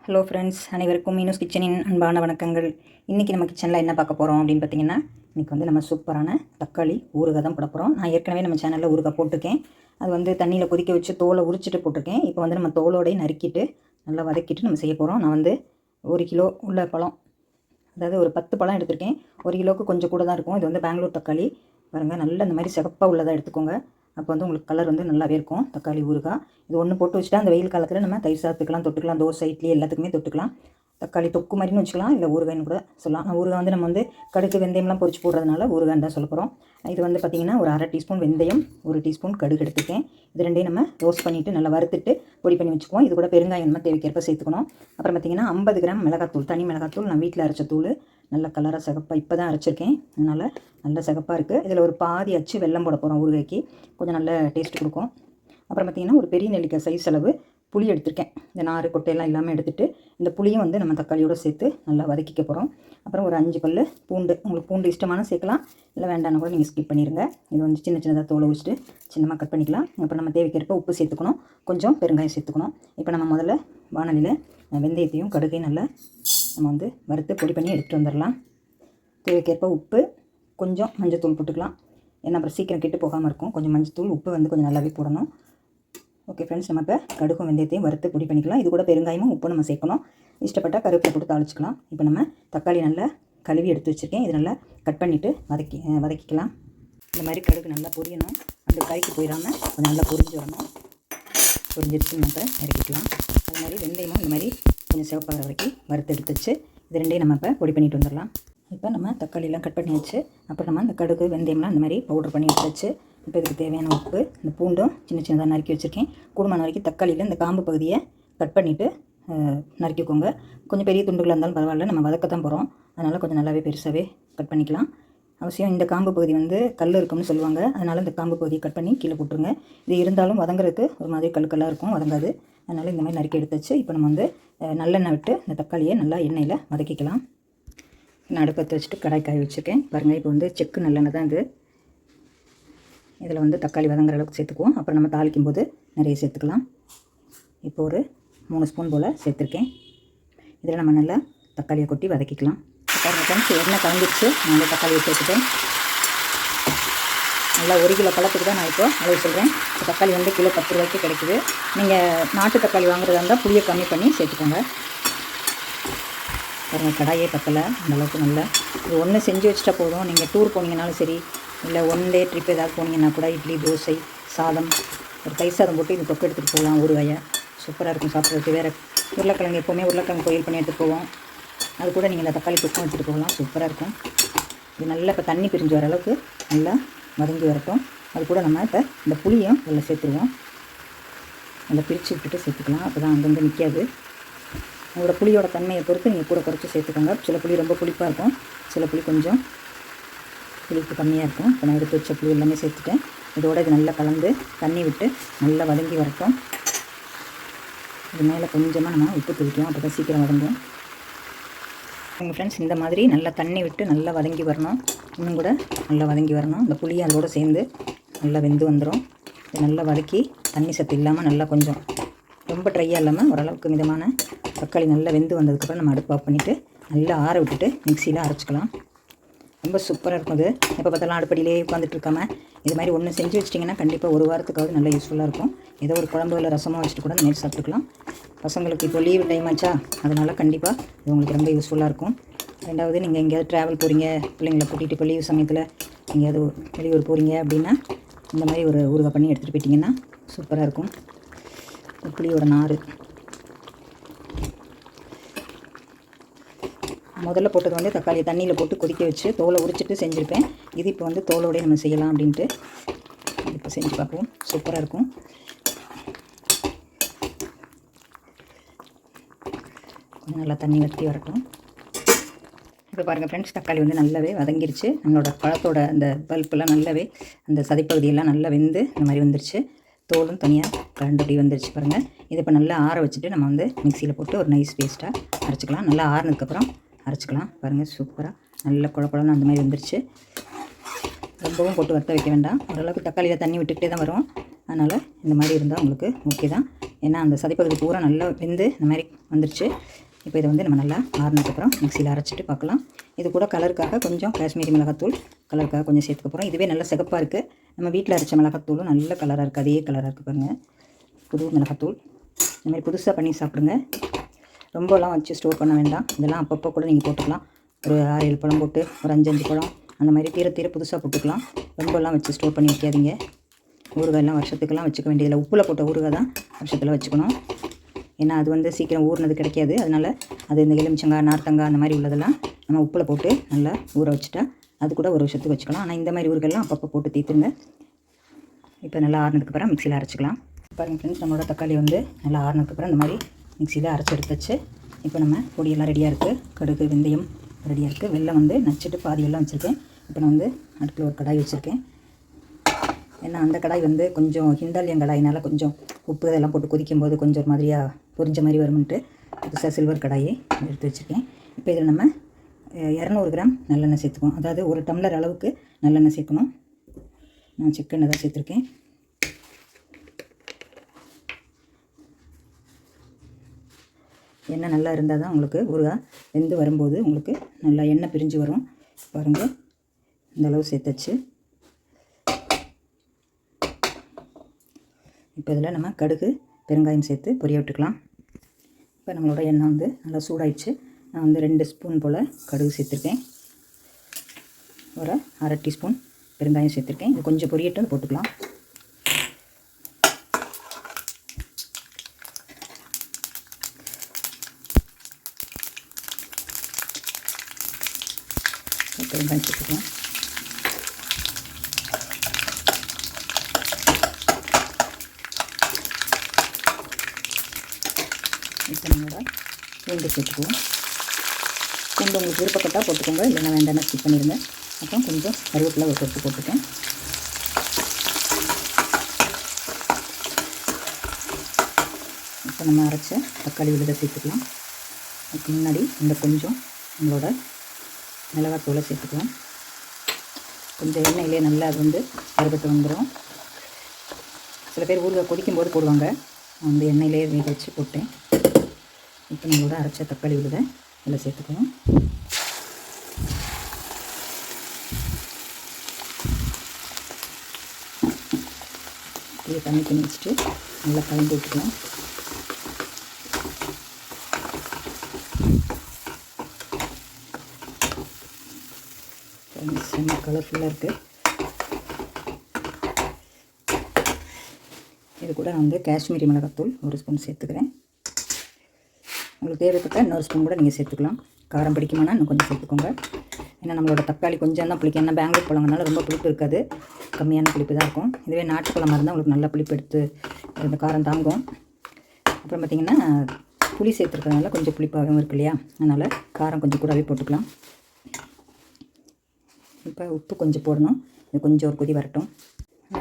Hello friends, அனைவருக்கும் மீனூஸ் கிச்சனின் அன்பான வணக்கங்கள். இன்றைக்கி நம்ம கிச்சனில் என்ன பார்க்க போகிறோம் அப்படின்னு பார்த்தீங்கன்னா, இன்றைக்கி வந்து நம்ம சூப்பரான தக்காளி ஊறுகாய் தான் போட போகிறோம். நான் ஏற்கனவே நம்ம சேனலில் ஊறுகாய் போட்டிருக்கேன். அது வந்து தண்ணியில் கொதிக்க வச்சு தோலை உரிச்சிட்டு போட்டிருக்கேன். இப்போ வந்து நம்ம தோலோடையே நறுக்கிட்டு நல்லா வதக்கிட்டு நம்ம செய்ய போகிறோம். நான் வந்து 1 கிலோ உள்ள பழம், அதாவது ஒரு 10 பழம் எடுத்திருக்கேன். 1 கிலோவுக்கு கொஞ்சம் கூட தான் இருக்கும். இது வந்து பெங்களூர் தக்காளி பாருங்கள், நல்ல இந்த மாதிரி சிவப்பாக உள்ளதாக எடுத்துக்கோங்க. அப்போ வந்து உங்களுக்கு கலர் வந்து நல்லாவே இருக்கும். தக்காளி ஊறுகாய் இது ஒன்று போட்டு வச்சுட்டா அந்த வெயில் காலத்தில் நம்ம தயிர் சாதத்துக்கெல்லாம் தொட்டுக்கலாம், தோசை இட்லி எல்லாத்துக்குமே தொட்டுக்கலாம். தக்காளி தொக்கு மாதிரின்னு வச்சுக்கலாம், இல்லை ஊறுகாய்னு கூட சொல்லலாம். ஊறுகாய் வந்து நம்ம வந்து கடுகு வெந்தயம்லாம் பொரிச்சு போடுறதுனால ஊறுகாய்னு தான் சொல்ல போகிறோம். இது வந்து பார்த்திங்கன்னா ஒரு 1/2 டீஸ்பூன் வெந்தயம், 1 டீஸ்பூன் கடுகு எடுத்துக்கேன். இது ரெண்டையும் நம்ம ரோஸ்ட் பண்ணிவிட்டு நல்லா வறுத்துட்டு பொடி பண்ணி வச்சுக்குவோம். இது கூட பெருங்காயம் நம்ம தேவைக்கேற்ப சேர்த்துக்கணும். அப்புறம் பார்த்திங்கன்னா 50 கிராம் மிளகாத்தூள், தனி மிளகாத்தூள், நான் வீட்டில் அரைச்ச தூள், நல்ல கலராக சிகப்பாக இப்போ தான் அரைச்சிருக்கேன், அதனால் நல்ல சிகப்பாக இருக்குது. இதில் ஒரு பாதி அச்சு வெல்லம் போட போகிறோம். ஊறுகாய்க்கு கொஞ்சம் நல்ல டேஸ்ட் கொடுக்கும். அப்புறம் பார்த்திங்கன்னா ஒரு பெரிய நெல்லிக்காய் சைஸ் அளவு புளி எடுத்திருக்கேன். இந்த நார் கொட்டையெல்லாம் இல்லாமல் எடுத்துகிட்டு இந்த புளியும் வந்து நம்ம தக்காளியோடு சேர்த்து நல்லா வதக்கிக்க போகிறோம். அப்புறம் ஒரு 5 பல் பூண்டு, உங்களுக்கு பூண்டு இஷ்டமான சேர்க்கலாம், இல்லை வேண்டாம்னா கூட நீங்கள் ஸ்கிப் பண்ணிடுங்க. இது வந்து சின்ன சின்னதாக தோலை வச்சுட்டு சின்னமாக கட் பண்ணிக்கலாம். அப்புறம் நம்ம தேவைக்கேற்ப உப்பு சேர்த்துக்கணும், கொஞ்சம் பெருங்காயம் சேர்த்துக்கணும். இப்போ நம்ம முதல்ல வானலியில் வெந்தயத்தையும் கடுகையும் நல்லா நம்ம வந்து வறுத்து பொடி பண்ணி எடுத்துகிட்டு வந்துடலாம். தேவைக்கேற்ப உப்பு, கொஞ்சம் மஞ்சத்தூள் போட்டுக்கலாம், ஏன்னா அப்புறம் சீக்கிரம் கெட்டு போகாமல் இருக்கும். கொஞ்சம் மஞ்சத்தூள், உப்பு வந்து கொஞ்சம் நல்லாவே போடணும். ஓகே ஃப்ரெண்ட்ஸ், நம்ம இப்போ கடுகும் வெந்தயத்தையும் வறுத்து பொடி பண்ணிக்கலாம். இது கூட பெருங்காயமும் உப்பு நம்ம சேர்க்கணும். இஷ்டப்பட்டால் கருவேப்பிலை போட்டு தாளிச்சிக்கலாம். இப்போ நம்ம தக்காளி நல்லா கழுவி எடுத்து வச்சுருக்கேன். இது நல்லா கட் பண்ணிவிட்டு வதக்கிக்கலாம். இந்த மாதிரி கடுகு நல்லா பொரியணும், அந்த கறிக்கு போயிடாமல் கொஞ்சம் நல்லா பொரிஞ்சு வரணும். பொரிஞ்சிருச்சு நம்ம இறக்கிக்கலாம். அது மாதிரி வெந்தயமும் இந்த மாதிரி கொஞ்சம் சிவப்பாக வரைக்கும் வறுத்து எடுத்து வச்சு இது ரெண்டையும் நம்ம இப்போ பொடி பண்ணிட்டு வந்துடலாம். இப்போ நம்ம தக்காளியெலாம் கட் பண்ணி வச்சு அப்புறம் நம்ம அந்த கடுகு வெந்தயம்லாம் இந்த மாதிரி பவுடர் பண்ணி எடுத்து வச்சு இப்போ இதுக்கு தேவையான உப்பு, இந்த பூண்டும் சின்ன சின்னதாக நறுக்கி வச்சுருக்கேன். கூடுமான வரைக்கும் தக்காளியில் இந்த காம்பு பகுதியை கட் பண்ணிவிட்டு நறுக்கிக்கோங்க. கொஞ்சம் பெரிய துண்டுகளாக இருந்தாலும் பரவாயில்ல, நம்ம வதக்கத்தான் போகிறோம், அதனால் கொஞ்சம் நல்லாவே பெருசாகவே கட் பண்ணிக்கலாம். அவசியம் இந்த காம்பு பகுதி வந்து கல் இருக்கும்னு சொல்லுவாங்க, அதனால் இந்த காம்பு பகுதியை கட் பண்ணி கீழே போட்டுருங்க. இது இருந்தாலும் வதங்குறதுக்கு ஒரு மாதிரி கல்லாக இருக்கும், வதங்காது. அதனால் இந்த மாதிரி நறுக்கி எடுத்து வச்சு இப்போ நம்ம வந்து நல்லெண்ணெய் விட்டு இந்த தக்காளியை நல்லா எண்ணெயில் வதக்கிக்கலாம். நான் அடுப்பத்தை வச்சுட்டு கடாய் காய வச்சுருக்கேன் பாருங்கள். இப்போ வந்து செக்கு நல்லெண்ணெய் தான் இது. இதில் வந்து தக்காளி வதங்குற அளவுக்கு சேர்த்துக்குவோம். அப்புறம் நம்ம தாளிக்கும் போது நிறைய சேர்த்துக்கலாம். இப்போ ஒரு 3 ஸ்பூன் போல் சேர்த்துருக்கேன். இதில் நம்ம நல்லா தக்காளியை கொட்டி வதக்கிக்கலாம். பாருங்கள் ஃப்ரெண்ட்ஸ், எண்ணெய் கலந்துருச்சு. நான் வந்து தக்காளியை சேர்த்துட்டேன். நல்லா 1 கிலோ பழத்துக்கு தான் நான் இப்போ அளவு சொல்கிறேன். இப்போ தக்காளி வந்து கிலோ 10 ரூபாய்க்கு கிடைக்குது. நீங்கள் நாட்டு தக்காளி வாங்குறதா இருந்தால் புளியை கம்மி பண்ணி சேர்த்துக்கோங்க. பாருங்கள், கடாயே பத்தலை அந்தளவுக்கு நல்லா. இது ஒன்று செஞ்சு வச்சுட்டா போதும். நீங்கள் டூர் போனீங்கனாலும் சரி, இல்லை 1 டே ட்ரிப் ஏதாவது போனீங்கன்னா கூட இட்லி, தோசை, சாதம், ஒரு தயிர் சாதம் போட்டு இது தொக்கு எடுத்துகிட்டு போகலாம். ஊறுகாயை சூப்பராக இருக்கும் சாப்பிட்றதுக்கு. வேறு உருளைக்கிழங்கு, எப்போவுமே உருளைக்கிழங்கு பொரியல் பண்ணி எடுத்துகிட்டு போவோம், அது கூட நீங்கள் இந்த தக்காளி தொக்கும் எடுத்துகிட்டு போகலாம், சூப்பராக இருக்கும். இது நல்லா இப்போ தண்ணி பிரிஞ்சு வர அளவுக்கு நல்லா வதங்கி வரட்டும். அது கூட நம்ம இப்போ இந்த புளியும் அதில் சேர்த்துருவோம். நல்லா பிரித்து விட்டுட்டு சேர்த்துக்கலாம், அப்போ தான் அங்கங்கே நிற்காது. உங்களோட புளியோட தன்மையை பொறுத்து நீங்கள் கூட குறைச்சி சேர்த்துக்கோங்க. சில புளி ரொம்ப புளிப்பாக இருக்கும், சில புளி கொஞ்சம் புளிப்பு கம்மியாக இருக்கும். இப்போ நான் எடுத்து வச்ச புளி எல்லாமே சேர்த்துட்டேன். இதோடு இது நல்லா கலந்து தண்ணி விட்டு நல்லா வதங்கி வரட்டும். இது மேலே கொஞ்சமாக நம்ம உப்பு தூக்கிக்கலாம், அப்போ தான் சீக்கிரம் வதங்கும். உங்கள் ஃப்ரெண்ட்ஸ், இந்த மாதிரி நல்லா தண்ணி விட்டு நல்லா வதங்கி வரணும். இன்னும் கூட நல்லா வதங்கி வரணும். இந்த புளி அதோடு சேர்ந்து நல்லா வெந்து வந்துடும். இது நல்லா வதக்கி தண்ணி சத்து இல்லாமல் நல்லா கொஞ்சம் ரொம்ப ட்ரையாக இல்லாமல் ஓரளவுக்கு மிதமான தக்காளி நல்லா வெந்து வந்ததுக்கப்புறம் நம்ம அடுப்பு ஆஃப் பண்ணிவிட்டு நல்லா ஆற விட்டுட்டு மிக்சியில் அரைச்சிக்கலாம். ரொம்ப சூப்பராக இருக்கும். இது எப்போ பார்த்தாலும் அடுப்படியிலே உட்காந்துட்டு இருக்காமல் இது மாதிரி ஒன்று செஞ்சு வச்சிட்டிங்கன்னா கண்டிப்பாக ஒரு வாரத்துக்காவது நல்லா யூஸ்ஃபுல்லாக இருக்கும். ஏதோ ஒரு குழம்பு இல்லை ரசமாக வச்சுட்டு கூட நைட் சாப்பிட்டுக்கலாம். பசங்களுக்கு இப்போ லீவு டைம் ஆச்சா, அதனால் கண்டிப்பாக இது உங்களுக்கு ரொம்ப யூஸ்ஃபுல்லாக இருக்கும். ரெண்டாவது, நீங்கள் எங்கேயாவது ட்ராவல் போகிறீங்க, பிள்ளைங்களை கூட்டிகிட்டு இப்போ லீவு சமயத்தில் எங்கேயாவது வெளியூர் போகிறீங்க அப்படின்னா இந்த மாதிரி ஒரு ஊறுகாய் பண்ணி எடுத்துகிட்டு போயிட்டிங்கன்னா சூப்பராக இருக்கும். புளியோட நார் முதல்ல போட்டது வந்து தக்காளியை தண்ணியில் போட்டு கொதிக்க வச்சு தோலை உரிச்சிட்டு செஞ்சுருப்பேன். இது இப்போ வந்து தோலோடய நம்ம செய்யலாம் அப்படின்ட்டு இப்போ செஞ்சு பார்ப்போம். சூப்பராக இருக்கும். கொஞ்சம் நல்லா தண்ணி வற்றி வரட்டும். இப்போ பாருங்கள் ஃப்ரெண்ட்ஸ், தக்காளி வந்து நல்லாவே வதங்கிருச்சு. நம்மளோட பழத்தோட அந்த பல்பெல்லாம் நல்லாவே அந்த சதைப்பகுதியெல்லாம் நல்லா வெந்து இந்த மாதிரி வந்துருச்சு. தோலும் தனியாக கரண்டபடி வந்துருச்சு பாருங்கள். இதை இப்போ நல்லா ஆற வச்சுட்டு நம்ம வந்து மிக்சியில் போட்டு ஒரு நைஸ் பேஸ்ட்டாக அரைச்சிக்கலாம். நல்லா ஆறுனதுக்கப்புறம் அரைச்சிக்கலாம். பாருங்கள், சூப்பராக நல்ல குழப்பம்னு அந்த மாதிரி வந்துருச்சு. ரொம்பவும் போட்டு வற்ற வைக்க வேண்டாம். ஓரளவுக்கு தக்காளியில் தண்ணி விட்டுக்கிட்டே தான் வரும், அதனால் இந்த மாதிரி இருந்தால் உங்களுக்கு ஓகே தான். ஏன்னா அந்த சதைப்பகுதி பூரா நல்லா வெந்து இந்த மாதிரி வந்துருச்சு. இப்போ இதை வந்து நம்ம நல்லா ஆறுனதுக்கப்புறம் மிக்சியில் அரைச்சிட்டு பார்க்கலாம். இது கூட கலருக்காக கொஞ்சம் காஷ்மீரி மிளகாத்தூள் கலருக்காக கொஞ்சம் சேர்த்துக்க போகிறோம். இதுவே நல்ல சிகப்பாக இருக்குது. நம்ம வீட்டில் அரைச்ச மிளகாத்தூளும் நல்ல கலராக இருக்குது, அதே கலராக இருக்குது பாருங்கள். புது மிளகாத்தூள் இந்த மாதிரி புதுசாக பண்ணி சாப்பிடுங்க. ரொம்பலாம் வச்சு ஸ்டோர் பண்ண வேண்டாம். இதெல்லாம் அப்பப்போ கூட நீங்கள் போட்டுக்கலாம். ஒரு 6-7 பழம் போட்டு ஒரு 5-5 பழம் அந்த மாதிரி தீர புதுசாக போட்டுக்கலாம். ரொம்பலாம் வச்சு ஸ்டோர் பண்ணி வைக்காதீங்க. ஊறுகாயெல்லாம் வருஷத்துக்கெல்லாம் வச்சுக்க வேண்டியதில்லை. உப்பில் போட்ட ஊறுகாய் தான் வருஷத்தில் வச்சுக்கணும். ஏன்னா அது வந்து சீக்கிரம் ஊறினது கிடைக்காது. அதனால் அது இந்த எலுமிச்சங்காய், நார்த்தங்காய் அந்த மாதிரி உள்ளதெல்லாம் நம்ம உப்பில் போட்டு நல்லா ஊற வச்சுட்டா அது கூட ஒரு வருஷத்துக்கு வச்சுக்கலாம். ஆனால் இந்த மாதிரி ஊறுகாயெல்லாம் அப்பப்போ போட்டு தீர்த்துங்க. இப்போ நல்லா ஆறுனதுக்கப்புறம் மிக்சியில் அரைச்சிக்கலாம். பாருங்கள் ஃப்ரெண்ட்ஸ், நம்மளோட தக்காளி வந்து நல்லா ஆறுனதுக்கப்புறம் இந்த மாதிரி மிக்சியில் அரைச்சி எடுத்துச்சு. இப்போ நம்ம பொடியெல்லாம் ரெடியாக இருக்குது. கடுகு, வெந்தயம் ரெடியாக இருக்குது. வெல்லம் வந்து நச்சுட்டு பாதி வெல்லம் வச்சுருக்கேன். இப்போ நான் வந்து அடுப்பில் ஒரு கடாய் வச்சுருக்கேன். ஏன்னா அந்த கடாய் வந்து கொஞ்சம் ஹிந்தாலியன் கடாயினால் கொஞ்சம் உப்பு இதெல்லாம் போட்டு கொதிக்கும்போது கொஞ்சம் ஒரு மாதிரியாக பொரிஞ்ச மாதிரி வரும்ன்ட்டு புதுசாக சில்வர் கடாயை எடுத்து வச்சுருக்கேன். இப்போ இதில் நம்ம 200 கிராம் நல்லெண்ணெய் சேர்த்துக்கணும். அதாவது ஒரு டம்ளர் அளவுக்கு நல்லெண்ணெய் சேர்க்கணும். நான் செக்கெண்ணெய் தான் சேர்த்துருக்கேன். எண்ணெய் நல்லா இருந்தால் தான் உங்களுக்கு ஊறுகாய் வெந்து வரும்போது உங்களுக்கு நல்லா எண்ணெய் பிரிஞ்சு வரும். பாருங்கள், இந்த அளவு சேர்த்துச்சு. இப்போ இதில் நம்ம கடுகு, பெருங்காயம் சேர்த்து பொரிய விட்டுக்கலாம். இப்போ நம்மளோட எண்ணெய் வந்து நல்லா சூடாயிடுச்சு. நான் வந்து 2 ஸ்பூன் போல் கடுகு சேர்த்துருக்கேன். ஒரு 1/2 டீஸ்பூன் பெருங்காயம் சேர்த்துருக்கேன். இது கொஞ்சம் பொரியட்டும் போட்டுக்கலாம். பெருங்காயம் சேர்த்துக்கலாம். இப்போ நம்மளோட பூண்டு சேர்த்துக்குவோம். பூண்டு உங்களுக்கு விருப்பப்பட்டால் போட்டுக்கோங்க, இல்லைன்னா வேண்டாம்னா ஸ்கிப் பண்ணிடுங்க. அப்புறம் கொஞ்சம் கருவேப்பிலை ஒரு கொத்து போட்டுக்கேன். இப்போ நம்ம அரைச்ச தக்காளி விழுதை சேர்த்துக்கலாம். அதுக்கு முன்னாடி இந்த கொஞ்சம் நம்மளோட மிளகாத்தூளை சேர்த்துக்கலாம். கொஞ்சம் எண்ணெயிலே நல்லா அது வந்து கருப்பட்டு வந்துடும். சில பேர் ஊறுகாய் கொதிக்கும்போது போடுவாங்க. நான் வந்து எண்ணெயிலே வேக வச்சு போட்டேன். இப்போ நம்மளோட அரைச்ச தக்காளி விழுதை இதில் சேர்த்துக்கணும். இதை தண்ணி பண்ணி வச்சுட்டு நல்லா கலந்து விட்டுக்கலாம். செம்ம கலர்ஃபுல்லாக இருக்குது. இது கூட நான் வந்து காஷ்மீரி மிளகாத்தூள் 1 ஸ்பூன் சேர்த்துக்கிறேன். உங்களுக்கு தேவைப்பட்ட இன்னொரு ஸ்பூன் கூட நீங்கள் சேர்த்துக்கலாம். காரம் பிடிக்குமானா இன்னும் கொஞ்சம் சேர்த்துக்கோங்க. ஏன்னா நம்மளோட தக்காளி கொஞ்சம் தான் புளிக்கும். ஏன்னா பெங்களூர் பழங்கனால ரொம்ப புளிப்பு இருக்காது, கம்மியான புளிப்பு தான் இருக்கும். இதுவே நாட்டு பழமாக இருந்தால் உங்களுக்கு நல்லா புளிப்பு எடுத்து இந்த காரம் தாங்கும். அப்புறம் பார்த்திங்கன்னா புளி சேர்த்துருக்கிறதுனால கொஞ்சம் புளிப்பாகவும் இருக்கு இல்லையா, அதனால் காரம் கொஞ்சம் கூடவே போட்டுக்கலாம். இப்போ உப்பு கொஞ்சம் போடணும். இது கொஞ்சம் ஒரு கொதி வரட்டும்.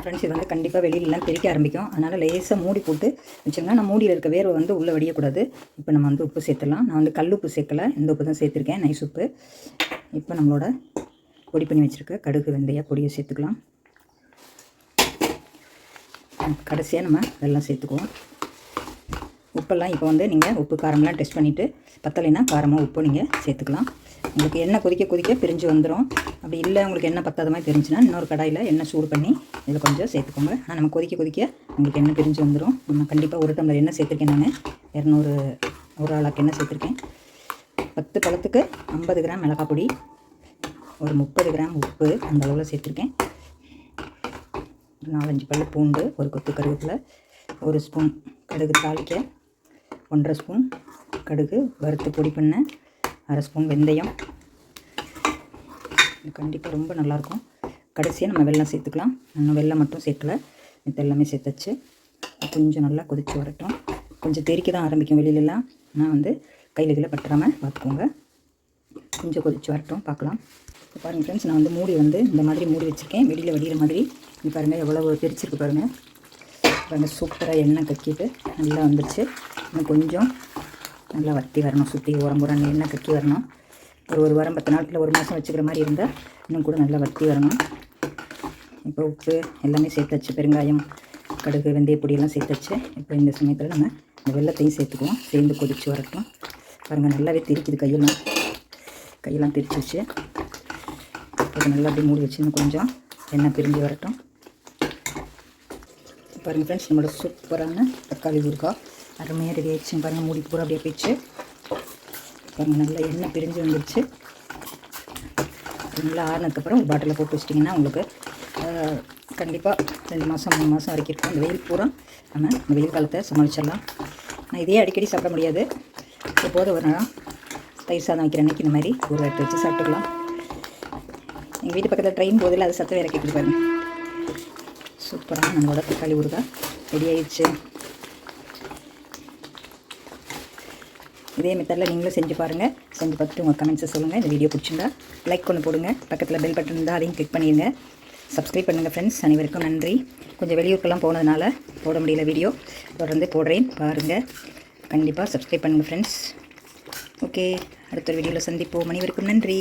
ஃப்ரெண்ட்ஸ், இது வந்து கண்டிப்பாக வெளியிலலாம் தெறிக்க ஆரம்பிக்கும். அதனால் லேசாக மூடி போட்டு வச்சுருங்க. நான் மூடியில் இருக்க வேர்வை வந்து உள்ளே வடியக்கூடாது. இப்போ நம்ம வந்து உப்பு சேர்த்துடலாம். நான் வந்து கல் உப்பு சேர்க்கலை, இந்த உப்பு தான் சேர்த்துருக்கேன், நைஸ் உப்பு. இப்போ நம்மளோட பொடி பண்ணி வச்சுருக்க கடுகு, வெந்தய பொடியை சேர்த்துக்கலாம். கடைசியாக நம்ம வெல்லம் சேர்த்துக்குவோம். உப்பெல்லாம் இப்போ வந்து நீங்கள் உப்பு காரம்லாம் டெஸ்ட் பண்ணிவிட்டு பத்தலைன்னா காரமாக உப்பு நீங்கள் சேர்த்துக்கலாம். உங்களுக்கு எண்ணெய் கொதிக்க பிரிஞ்சு வந்துடும். அப்படி இல்லை உங்களுக்கு எண்ணெய் பத்தாத மாதிரி தெரிஞ்சுன்னா இன்னொரு கடாயில் எண்ணெய் சூடு பண்ணி இதில் கொஞ்சம் சேர்த்துக்கோங்க. ஆனால் நம்ம கொதிக்க உங்களுக்கு எண்ணெய் பிரிஞ்சு வந்துடும். நம்ம கண்டிப்பாக 1 டம்ளர் எண்ணெய் சேர்த்துருக்கேன். நான் 200 ஒரு ஆளாக்கு எண்ணெய் சேர்த்துருக்கேன். 10 பழத்துக்கு 50 கிராம் மிளகாய் பொடி, ஒரு 30 கிராம் உப்பு அந்த அளவில் சேர்த்துருக்கேன். 4-5 பல்லு பூண்டு, ஒரு கொத்து கருவேப்பிலை, 1 ஸ்பூன் கடுகு தாளிக்க, 1/2 ஸ்பூன் கடுகு வறுத்து பொடி பண்ண, 1/2 ஸ்பூன் வெந்தயம். இது கண்டிப்பாக ரொம்ப நல்லாயிருக்கும். கடைசியாக நம்ம வெல்லம் சேர்த்துக்கலாம். இன்னும் வெல்லம் மட்டும் சேர்க்கல, இது எல்லாமே சேர்த்தாச்சு. கொஞ்சம் நல்லா கொதித்து வரட்டும். கொஞ்சம் தெறிக்க தான் ஆரம்பிக்கும் வெளியிலலாம். நான் வந்து கையில் கீழே பற்றாமல் பார்த்துக்கோங்க. கொஞ்சம் கொதித்து வரட்டும், பார்க்கலாம். இப்போ பாருங்கள் ஃப்ரெண்ட்ஸ், நான் வந்து மூடி வந்து இந்த மாதிரி மூடி வச்சுருக்கேன், வெளியில் வடிகிற மாதிரி. இது பாருங்கள் எவ்வளோ தெரிச்சிருக்கு பாருங்கள். பாருங்கள் சூப்பராக எண்ணெய் கக்கிட்டு நல்லா வந்துடுச்சு. இன்னும் கொஞ்சம் நல்லா வற்றி வரணும். சுற்றி ஓரம் எண்ணெய் கக்கி வரணும். ஒரு வாரம் 10 நாள் இல்லை 1 மாதம் வச்சுக்கிற மாதிரி இருந்தால் இன்னும் கூட நல்லா வற்றி வரணும். இப்போ உப்பு எல்லாமே சேர்த்தாச்சு, பெருங்காயம் கடுகு வெந்தயப்பொடியெல்லாம் சேர்த்து வச்சு இப்போ இந்த சமயத்தில் நம்ம இந்த வெல்லத்தையும் சேர்த்துக்குவோம். சேர்ந்து கொதித்து வரட்டும். பாருங்கள் நல்லாவே திரிக்குது, கையெல்லாம் திரிச்சிச்சு. இப்போ நல்லா அப்படியே மூடி வச்சு இன்னும் கொஞ்சம் எண்ணெய் பிரிஞ்சு வரட்டும். பாருங்கள் ஃப்ரெண்ட்ஸ், நம்மளோட சூப்பரான தக்காளி ஊறுகாய் அருமையாக ரெடி ஆகிடுச்சுங்க. பாருங்கள் மூடி பூரா அப்படியே போயிடுச்சு. பாருங்கள் நல்லா எண்ணெய் பிரிஞ்சு வந்துடுச்சு. நல்லா ஆறுனதுக்கப்புறம் ஒரு பாட்டிலில் போட்டு வச்சிட்டிங்கன்னா உங்களுக்கு கண்டிப்பாக 2 மாதம் 3 மாதம் வரைக்கும் இருக்கும். இந்த வெயில் பூரா நம்ம இந்த வெயில் காலத்தை சமாளிச்சிடலாம். நான் இதே அடிக்கடி சாப்பிட முடியாது. எப்போது ஒரு நாள் தயிர் சாதம் வைக்கிற அன்றைக்கி இந்த மாதிரி ஊற எடுத்து வச்சு சாப்பிட்டுக்கலாம். எங்கள் வீட்டு பக்கத்தில் ட்ரெயின் போதில் அது சத்தம் வேற கேட்குது பாருங்க. சூப்பராக நம்மளோட தக்காளி ஊறுகாய் ரெடி ஆயிடுச்சு. இதே மெத்தடில் நீங்களும் செஞ்சு பாருங்கள். செஞ்சு பார்த்துட்டு உங்கள் கமெண்ட்ஸை சொல்லுங்கள். இந்த வீடியோ பிடிச்சிருந்தா லைக் ஒன்று போடுங்க. பக்கத்தில் பெல் பட்டன் இருந்தால் அதையும் கிளிக் பண்ணிடுங்க. சப்ஸ்கிரைப் பண்ணுங்கள் ஃப்ரெண்ட்ஸ். அனைவருக்கும் நன்றி. கொஞ்சம் வெளியூருக்கெல்லாம் போனதுனால போட முடியல வீடியோ. தொடர்ந்து போடுறேன் பாருங்கள். கண்டிப்பாக சப்ஸ்கிரைப் பண்ணுங்கள் ஃப்ரெண்ட்ஸ். ஓகே, அடுத்த வீடியோவில் சந்திப்போம். அனைவருக்கும் நன்றி.